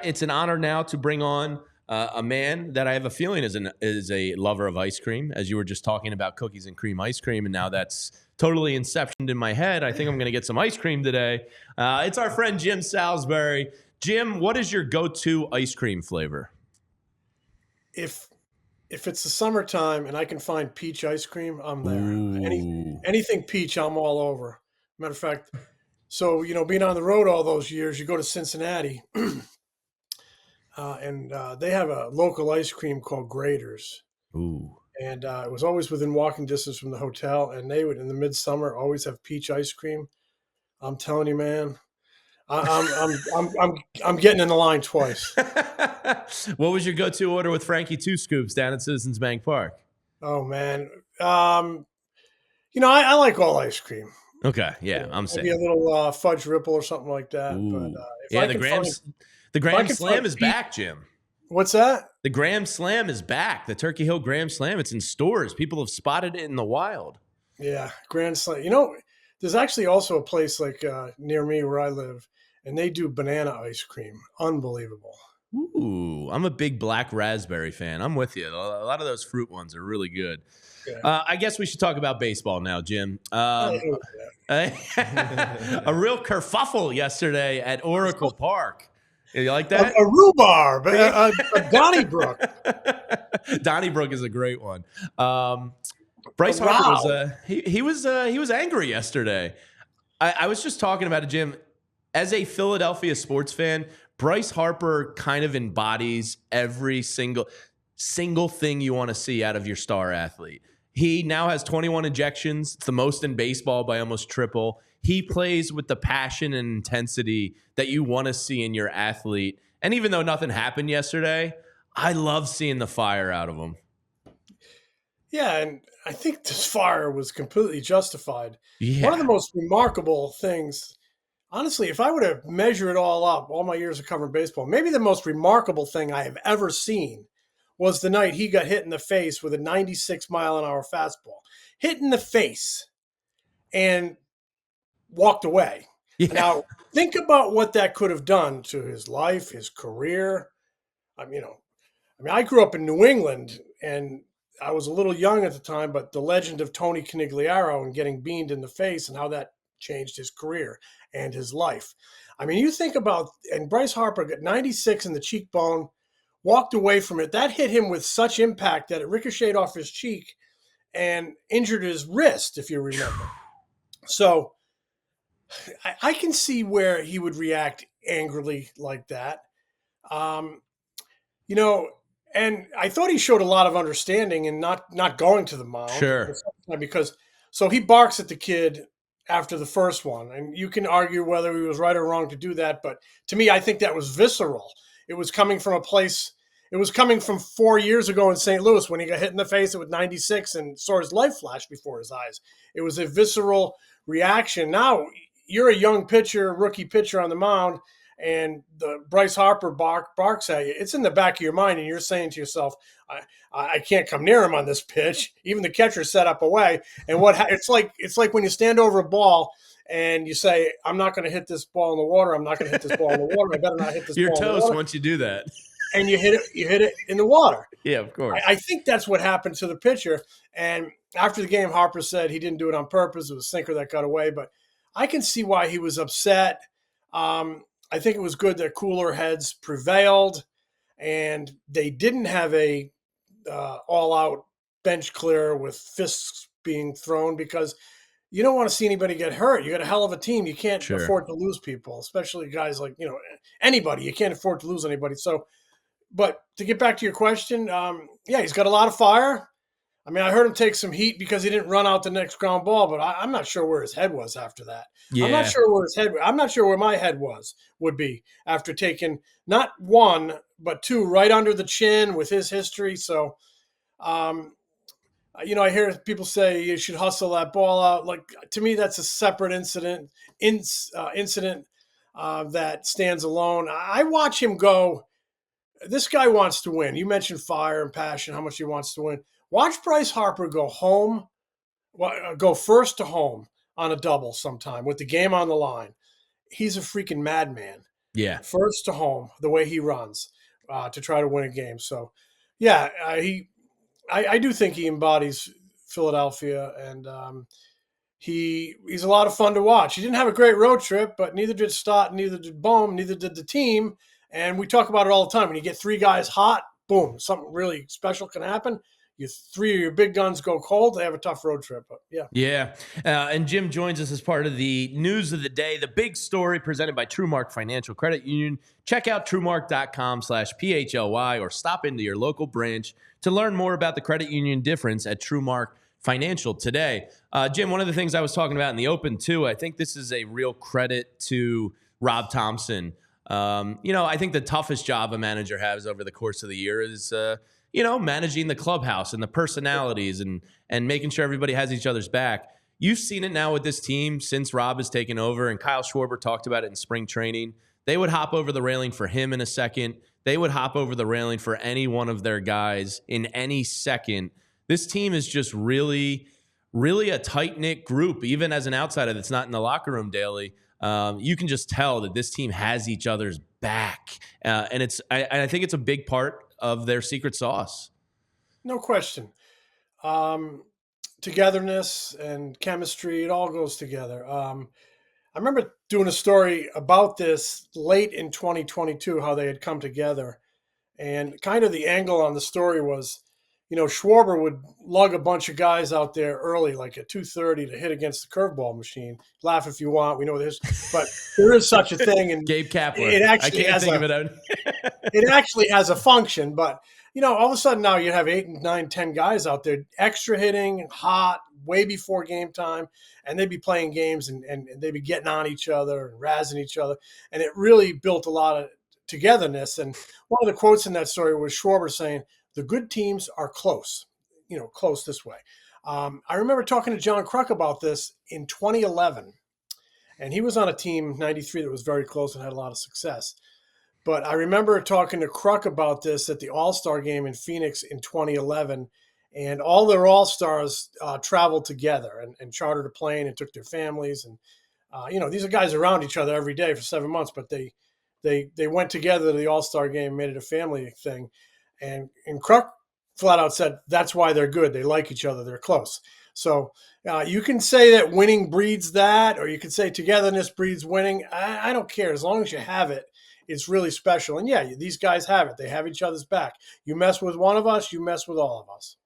It's an honor now to bring on a man that I have a feeling is a lover of ice cream, as you were just talking about cookies and cream ice cream, and now that's totally inceptioned in my head. I think I'm going to get some ice cream today. It's our friend Jim Salisbury. Jim, what is your go-to ice cream flavor? If it's the summertime and I can find peach ice cream, I'm there. Ooh. Anything peach, I'm all over. Matter of fact, so being on the road all those years, you go to Cincinnati, and they have a local ice cream called Grater's, Ooh. and it was always within walking distance from the hotel. And they would, in the midsummer, always have peach ice cream. I'm telling you, man, I'm getting in the line twice. What was your go-to order with Frankie Two Scoops down at Citizens Bank Park? Oh man, I like all ice cream. Okay, yeah, I'm Maybe a saying. little fudge ripple or something like that. But Ooh. if Yeah, I the can Graham find Slam is peach, back, Jim. what's that? The Graham Slam is back. The Turkey Hill Graham Slam. It's in stores. People have spotted it in the wild. Yeah, Grand Slam. There's actually also a place like near me where I live, and they do banana ice cream. Unbelievable. Ooh, I'm a big black raspberry fan. I'm with you. A lot of those fruit ones are really good. Yeah. I guess we should talk about baseball now, Jim. I A real kerfuffle yesterday at Oracle Park. You like that? A rhubarb, a Donnybrook. Donnybrook is a great one. Bryce Harper was he was angry yesterday. I was just talking about it, Jim. As a Philadelphia sports fan, Bryce Harper kind of embodies every single thing you want to see out of your star athlete. He now has 21 injections. It's the most in baseball by almost triple. He plays with the passion and intensity that you want to see in your athlete. And even though nothing happened yesterday, I love seeing the fire out of him. Yeah, and I think this fire was completely justified. Yeah. One of the most remarkable things, honestly, if I were to measure it all up, all my years of covering baseball, maybe the most remarkable thing I have ever seen was the night he got hit in the face with a 96-mile-an-hour fastball. Hit in the face and walked away. Yeah. Now, think about what that could have done to his life, his career. I grew up in New England, and I was a little young at the time, but the legend of Tony Canigliaro and getting beamed in the face and how that changed his career and his life. I mean, you think about, and Bryce Harper got 96 in the cheekbone, walked away from it. That hit him with such impact that it ricocheted off his cheek and injured his wrist, if you remember. So I can see where he would react angrily like that. And I thought he showed a lot of understanding in not going to the mound. Sure. Because so he barks at the kid after the first one, and you can argue whether he was right or wrong to do that. But to me, I think that was visceral. It was coming from a place. It was coming from 4 years ago in St. Louis when he got hit in the face with 96 and saw his life flash before his eyes. It was a visceral reaction. Now you're a young pitcher, rookie pitcher on the mound, and the Bryce Harper barks at you. It's in the back of your mind, and you're saying to yourself, I can't come near him on this pitch. Even the catcher set up away. And it's like when you stand over a ball and you say, I'm not going to hit this ball in the water. I'm not going to hit this ball in the water. I better not hit this You're ball in the water. toast once you do that. And you hit it in the water. Yeah, of course. I think that's what happened to the pitcher. And after the game, Harper said he didn't do it on purpose. It was a sinker that got away. But I can see why he was upset. I think it was good that cooler heads prevailed, and they didn't have a all-out bench clear with fists being thrown, because you don't want to see anybody get hurt. You got a hell of a team. You can't afford to lose people, especially guys like anybody. You can't afford to lose anybody. So, but to get back to your question, yeah, he's got a lot of fire. I mean, I heard him take some heat because he didn't run out the next ground ball, but I'm not sure where his head was after that. Yeah. I'm not sure where my head would be after taking not one, but two right under the chin with his history. So, I hear people say you should hustle that ball out. Like, to me, that's a separate incident that stands alone. I watch him go. This guy wants to win. You mentioned fire and passion, how much he wants to win. Watch Bryce Harper go first to home on a double sometime with the game on the line. He's a freaking madman. Yeah. first to home, the way he runs to try to win a game. So, yeah, I do think he embodies Philadelphia, and he's a lot of fun to watch. He didn't have a great road trip, but neither did Stott, neither did Bohm, neither did the team. And we talk about it all the time. When you get three guys hot, boom, something really special can happen. Three of your big guns go cold. They have a tough road trip. But yeah. Yeah. And Jim joins us as part of the news of the day, the big story presented by TrueMark Financial Credit Union. Check out TrueMark.com/PHLY or stop into your local branch to learn more about the credit union difference at TrueMark Financial today. Jim, one of the things I was talking about in the open, too, I think this is a real credit to Rob Thompson. I think the toughest job a manager has over the course of the year is managing the clubhouse and the personalities and making sure everybody has each other's back. You've seen it now with this team since Rob has taken over, and Kyle Schwarber talked about it in spring training. They would hop over the railing for him in a second. They would hop over the railing for any one of their guys in any second. This team is just really, really a tight-knit group, even as an outsider that's not in the locker room daily. You can just tell that this team has each other's back. And I think it's a big part of their secret sauce. No question. Togetherness and chemistry, it all goes together. I remember doing a story about this late in 2022, how they had come together. And kind of the angle on the story was, Schwarber would lug a bunch of guys out there early, like at 2:30 to hit against the curveball machine. Laugh if you want. We know this, but there is such a thing. And Gabe Kapler. It actually it actually has a function, but all of a sudden now you have 8, 9, 10 guys out there extra hitting, hot, way before game time, and they'd be playing games and they'd be getting on each other and razzing each other. And it really built a lot of togetherness. And one of the quotes in that story was Schwarber saying, "The good teams are close, close this way." I remember talking to John Kruk about this in 2011, and he was on a team 93 that was very close and had a lot of success. But I remember talking to Kruk about this at the All-Star game in Phoenix in 2011, and all their All-Stars traveled together and chartered a plane and took their families. And, these are guys around each other every day for 7 months, but they went together to the All-Star game, made it a family thing. And Kruk flat out said, that's why they're good. They like each other. They're close. So you can say that winning breeds that, or you can say togetherness breeds winning. I don't care. As long as you have it, it's really special. And yeah, these guys have it. They have each other's back. You mess with one of us, you mess with all of us.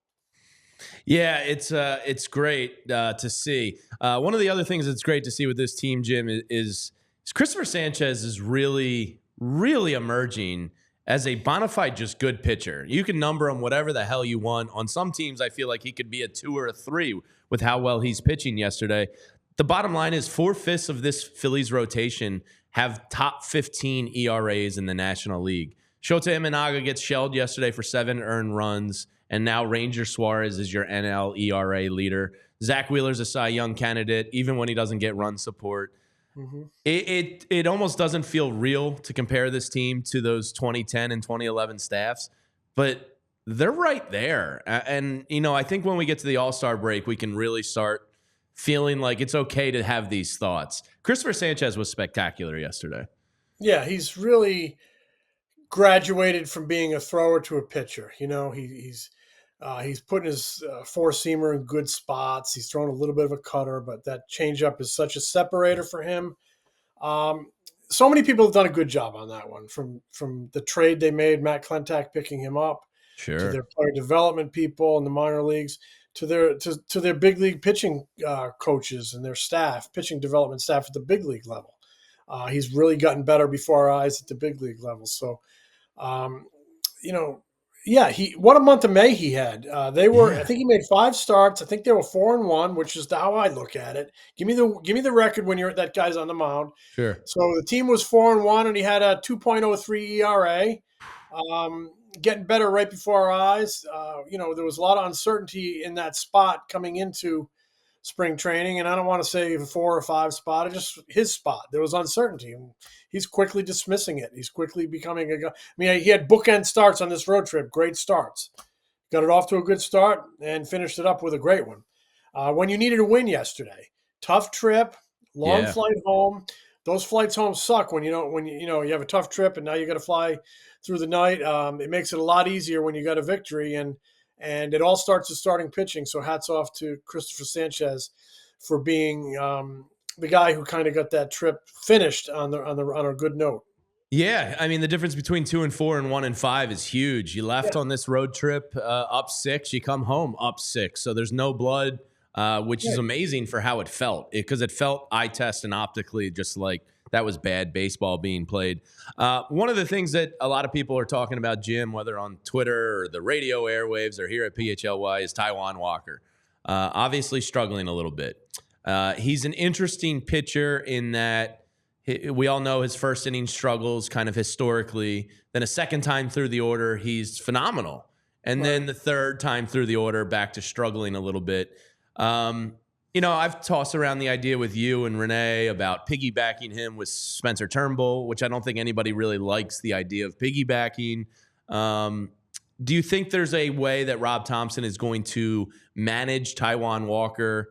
Yeah, it's great to see. One of the other things that's great to see with this team, Jim, is Christopher Sanchez is really, really emerging as a bona fide, just good pitcher. You can number him whatever the hell you want. On some teams, I feel like he could be a 2 or a 3 with how well he's pitching yesterday. The bottom line is 4/5 of this Phillies rotation have top 15 ERAs in the National League. Shota Imanaga gets shelled yesterday for 7 earned runs, and now Ranger Suarez is your NL ERA leader. Zach Wheeler's a Cy Young candidate, even when he doesn't get run support. Mm-hmm. It almost doesn't feel real to compare this team to those 2010 and 2011 staffs, but they're right there. And, I think when we get to the All-Star break, we can really start feeling like it's okay to have these thoughts. Christopher Sanchez was spectacular yesterday. Yeah, he's really graduated from being a thrower to a pitcher. He's putting his four-seamer in good spots. He's thrown a little bit of a cutter, but that changeup is such a separator for him. So many people have done a good job on that one, from the trade they made, Matt Klentak picking him up, sure, to their player development people in the minor leagues, to their big league pitching coaches and their staff, pitching development staff at the big league level. He's really gotten better before our eyes at the big league level. So, what a month of May he had. I think he made 5 starts. I think they were 4-1, which is how I look at it. Give me the record when that guy's on the mound. Sure. So the team was 4-1, and he had a 2.03 ERA. Getting better right before our eyes. There was a lot of uncertainty in that spot coming into spring training, and I don't want to say a 4 or 5 spot, it's just his spot. There was uncertainty, and he's quickly dismissing it. He's quickly becoming a guy. I mean, he had bookend starts on this road trip, great starts. Got it off to a good start and finished it up with a great one. When you needed a win yesterday, tough trip, long flight home, those flights home suck when you have a tough trip and now you got to fly through the night. It makes it a lot easier when you got a victory, and it all starts with starting pitching. So hats off to Christopher Sanchez for being the guy who kind of got that trip finished on a good note. Yeah, I mean the difference between 2-4 and 1-5 is huge. You left Yeah, on this road trip up 6, you come home up 6, so there's no blood, which is right. amazing for how it felt, because it felt eye test and optically just like that was bad baseball being played. One of the things that a lot of people are talking about, Jim, whether on Twitter or the radio airwaves or here at PHLY, is Taijuan Walker. Obviously struggling a little bit. He's an interesting pitcher in that we all know his first inning struggles kind of historically. Then a second time through the order, he's phenomenal. And then the third time through the order, back to struggling a little bit. I've tossed around the idea with you and Renee about piggybacking him with Spencer Turnbull, which I don't think anybody really likes the idea of piggybacking. Do you think there's a way that Rob Thomson is going to manage Taijuan Walker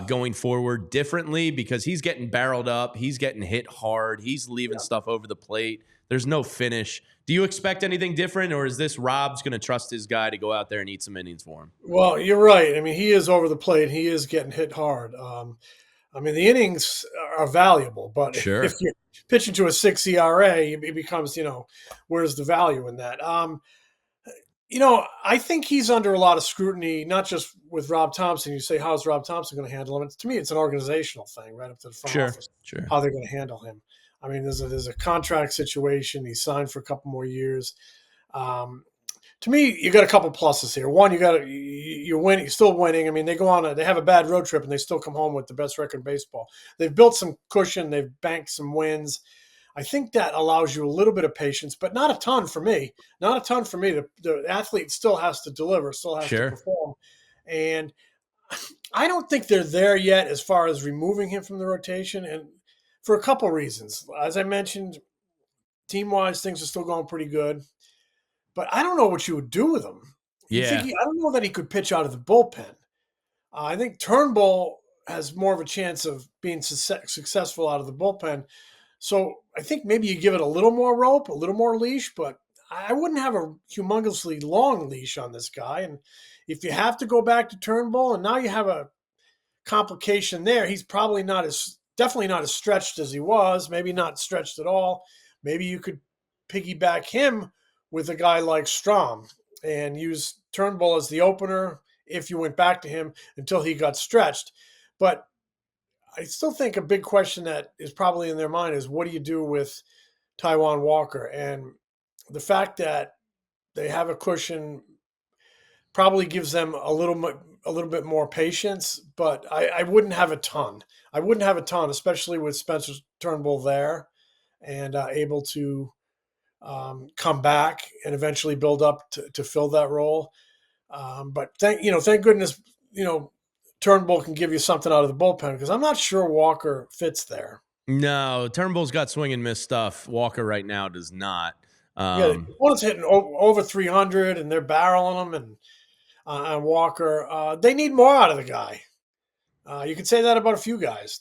going forward differently, because he's getting barreled up, he's getting hit hard, he's leaving stuff over the plate, there's no finish? Do you expect anything different, or is this Rob's going to trust his guy to go out there and eat some innings for him? Well, you're right. I mean, he is over the plate. He is getting hit hard. I mean, the innings are valuable, but if Sure. you're pitching to a 6 ERA, it becomes, where's the value in that? I think he's under a lot of scrutiny, not just with Rob Thomson. You say, how's Rob Thomson going to handle him? To me, it's an organizational thing, right up to the front office, Sure. how they're going to handle him. I mean, there's a contract situation. He's signed for a couple more years. To me, you got a couple pluses here. One, you're winning, you're still winning. I mean, they have a bad road trip and they still come home with the best record in baseball. They've built some cushion. They've banked some wins. I think that allows you a little bit of patience, but not a ton for me. Not a ton for me. The athlete still has to deliver, still has to perform. And I don't think they're there yet as far as removing him from the rotation, and for a couple reasons. As I mentioned, team-wise, things are still going pretty good. But I don't know what you would do with him. Yeah. I don't know that he could pitch out of the bullpen. I think Turnbull has more of a chance of being successful out of the bullpen. So I think maybe you give it a little more rope, a little more leash, but I wouldn't have a humongously long leash on this guy. And if you have to go back to Turnbull, and now you have a complication there, he's probably definitely not as stretched as he was, maybe not stretched at all. Maybe you could piggyback him with a guy like Strom and use Turnbull as the opener if you went back to him until he got stretched. But I still think a big question that is probably in their mind is, what do you do with Taijuan Walker? And the fact that they have a cushion probably gives them a little bit more patience, but I wouldn't have a ton. I wouldn't have a ton, especially with Spencer Turnbull there and able to come back and eventually build up to fill that role. But thank goodness, Turnbull can give you something out of the bullpen, because I'm not sure Walker fits there. No, Turnbull's got swing and miss stuff. Walker right now does not. Yeah, one's hitting over 300 and they're barreling them, and Walker, they need more out of the guy. You could say that about a few guys.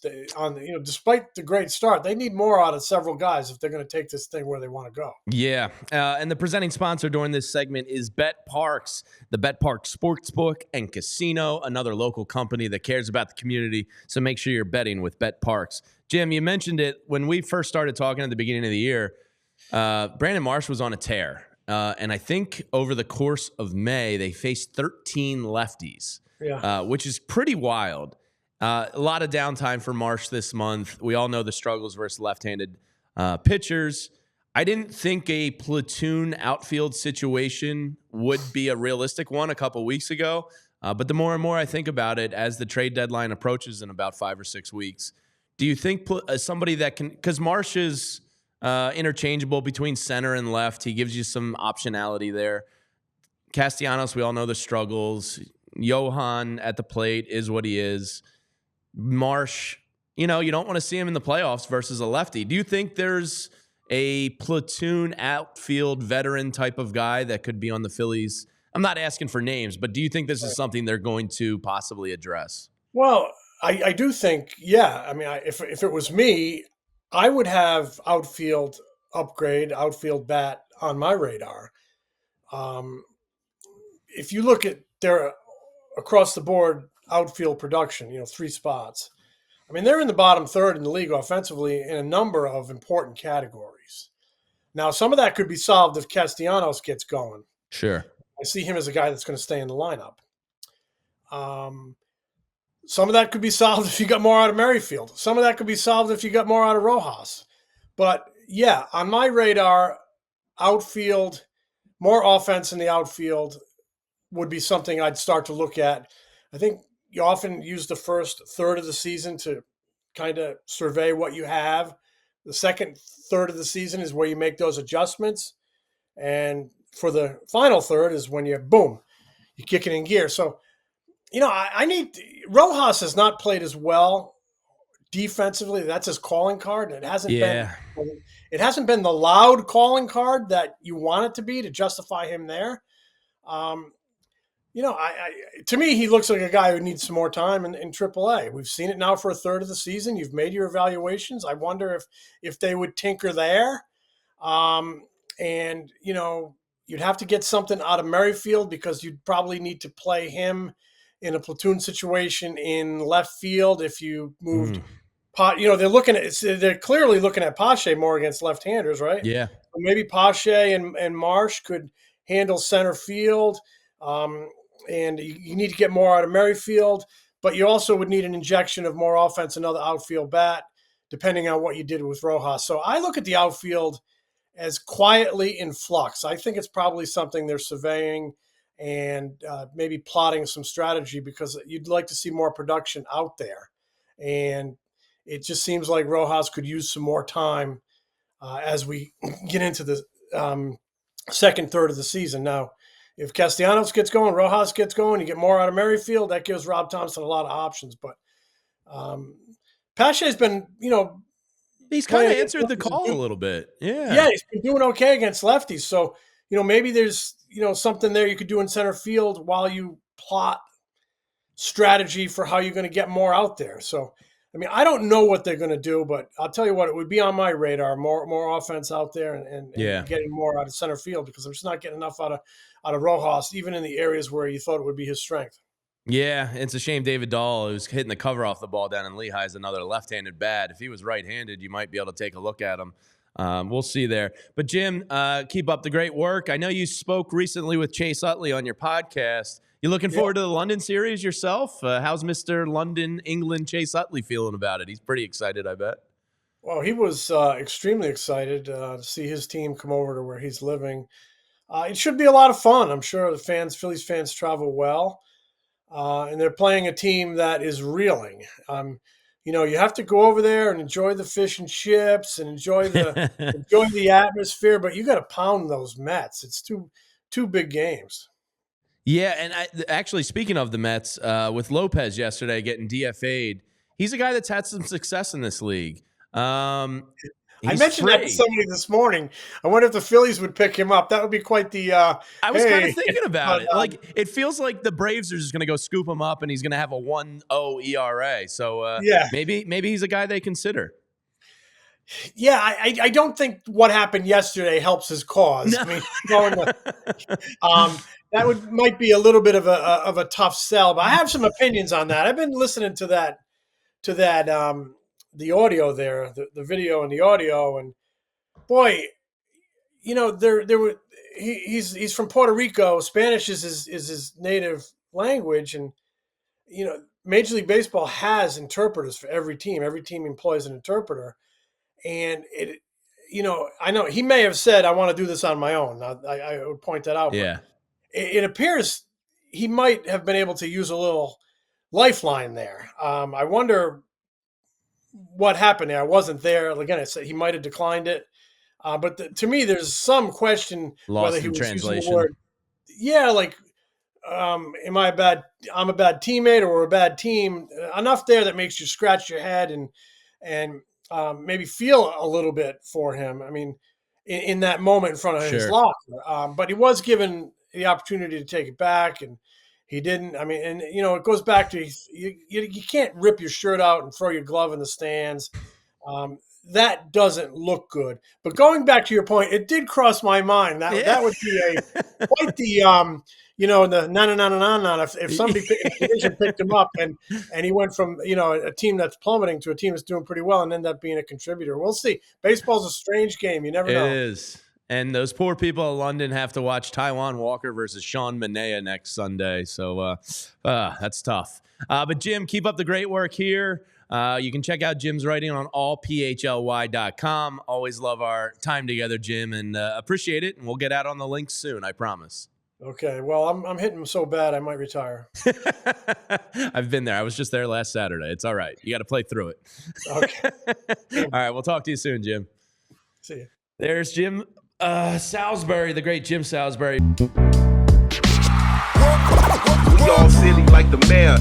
Despite the great start, they need more out of several guys if they're going to take this thing where they want to go. Yeah, and the presenting sponsor during this segment is Bet Parks, the Bet Parks Sportsbook and Casino, another local company that cares about the community. So make sure you're betting with Bet Parks. Jim, you mentioned it when we first started talking at the beginning of the year. Brandon Marsh was on a tear, and I think over the course of May they faced 13 lefties, which is pretty wild. A lot of downtime for Marsh this month. We all know the struggles versus left-handed pitchers. I didn't think a platoon outfield situation would be a realistic one a couple weeks ago, but the more and more I think about it as the trade deadline approaches in about 5 or 6 weeks, do you think somebody that can – because Marsh is interchangeable between center and left. He gives you some optionality there. Castellanos, we all know the struggles. Johan at the plate is what he is. Marsh, you don't want to see him in the playoffs versus a lefty. Do you think there's a platoon outfield veteran type of guy that could be on the Phillies? I'm not asking for names, but do you think this is something they're going to possibly address? Well, I do think, yeah. I mean, if it was me, I would have outfield bat on my radar. Um, if you look at their across the board outfield production, 3 spots. I mean, they're in the bottom third in the league offensively in a number of important categories. Now, some of that could be solved if Castellanos gets going. Sure. I see him as a guy that's going to stay in the lineup. Um, some of that could be solved if you got more out of Merrifield. Some of that could be solved if you got more out of Rojas. But yeah, on my radar, outfield, more offense in the outfield would be something I'd start to look at. I think you often use the first third of the season to kind of survey what you have. The second third of the season is where you make those adjustments. And for the final third is when you, boom, you kick it in gear. So, I need Rojas has not played as well defensively. That's his calling card. Yeah. It hasn't been the loud calling card that you want it to be to justify him there. Um, to me, he looks like a guy who needs some more time in AAA. We've seen it now for a third of the season. You've made your evaluations. I wonder if they would tinker there. And you'd have to get something out of Merrifield because you'd probably need to play him in a platoon situation in left field if you moved. They're clearly looking at Pache more against left-handers, right? Yeah. So maybe Pache and Marsh could handle center field. And you need to get more out of Merrifield, but you also would need an injection of more offense, another outfield bat, depending on what you did with Rojas. So I look at the outfield as quietly in flux. I think it's probably something they're surveying and maybe plotting some strategy because you'd like to see more production out there. And it just seems like Rojas could use some more time as we get into the second third of the season. Now, if Castellanos gets going, Rojas gets going, you get more out of Merrifield, that gives Rob Thompson a lot of options. But Pache's been, He's kind of answered the call a little bit. Yeah, he's been doing okay against lefties. So, maybe there's, something there you could do in center field while you plot strategy for how you're going to get more out there. So, I mean, I don't know what they're going to do, but I'll tell you what, it would be on my radar, more offense out there and getting more out of center field because I'm just not getting enough out of Rojas, even in the areas where you thought it would be his strength. Yeah, it's a shame David Dahl, who's hitting the cover off the ball down in Lehigh, is another left-handed bat. If he was right-handed, you might be able to take a look at him. We'll see there. But, Jim, keep up the great work. I know you spoke recently with Chase Utley on your podcast. You looking forward to the London series yourself? How's Mr. London, England, Chase Utley feeling about it? He's pretty excited, I bet. Well, he was extremely excited to see his team come over to where he's living. It should be a lot of fun. I'm sure the Phillies fans travel well. And they're playing a team that is reeling. You have to go over there and enjoy the fish and chips and enjoy the atmosphere, but you got to pound those Mets. It's two big games. Yeah, and actually, speaking of the Mets, with Lopez yesterday getting DFA'd, he's a guy that's had some success in this league. I mentioned that to somebody this morning. I wonder if the Phillies would pick him up. That would be quite the. I was kind of thinking about it. Like it feels like the Braves are just going to go scoop him up, and he's going to have a 1.0 ERA. So maybe he's a guy they consider. Yeah, I don't think what happened yesterday helps his cause. No. I mean, that might be a little bit of a tough sell, but I have some opinions on that. I've been listening to that. The audio there, the video and the audio, and boy, he's from Puerto Rico. Spanish is his native language, and Major League Baseball has interpreters for every team. Every team employs an interpreter, and I know he may have said, "I want to do this on my own." I would point that out. Yeah, it appears he might have been able to use a little lifeline there. I wonder what happened there. I wasn't there. Again, I said he might have declined it. But to me, there's some question whether he was using the word. Yeah, like, I'm a bad teammate or we're a bad team. Enough there that makes you scratch your head and maybe feel a little bit for him. I mean, in that moment in front of his locker. But he was given the opportunity to take it back, and he didn't. I mean, and it goes back to you can't rip your shirt out and throw your glove in the stands. that doesn't look good. But going back to your point, it did cross my mind that would be quite the the na if somebody if the division picked him up and he went from a team that's plummeting to a team that's doing pretty well and end up being a contributor. We'll see. Baseball's a strange game. You never know. It is. And those poor people in London have to watch Taijuan Walker versus Sean Manaea next Sunday. So that's tough. But Jim, keep up the great work here. You can check out Jim's writing on allphly.com. Always love our time together, Jim, and appreciate it. And we'll get out on the links soon, I promise. Okay. Well, I'm hitting them so bad I might retire. I've been there. I was just there last Saturday. It's all right. You got to play through it. Okay. All right. We'll talk to you soon, Jim. See you. There's Jim Salisbury, the great Jim Salisbury. We all silly like the mayor.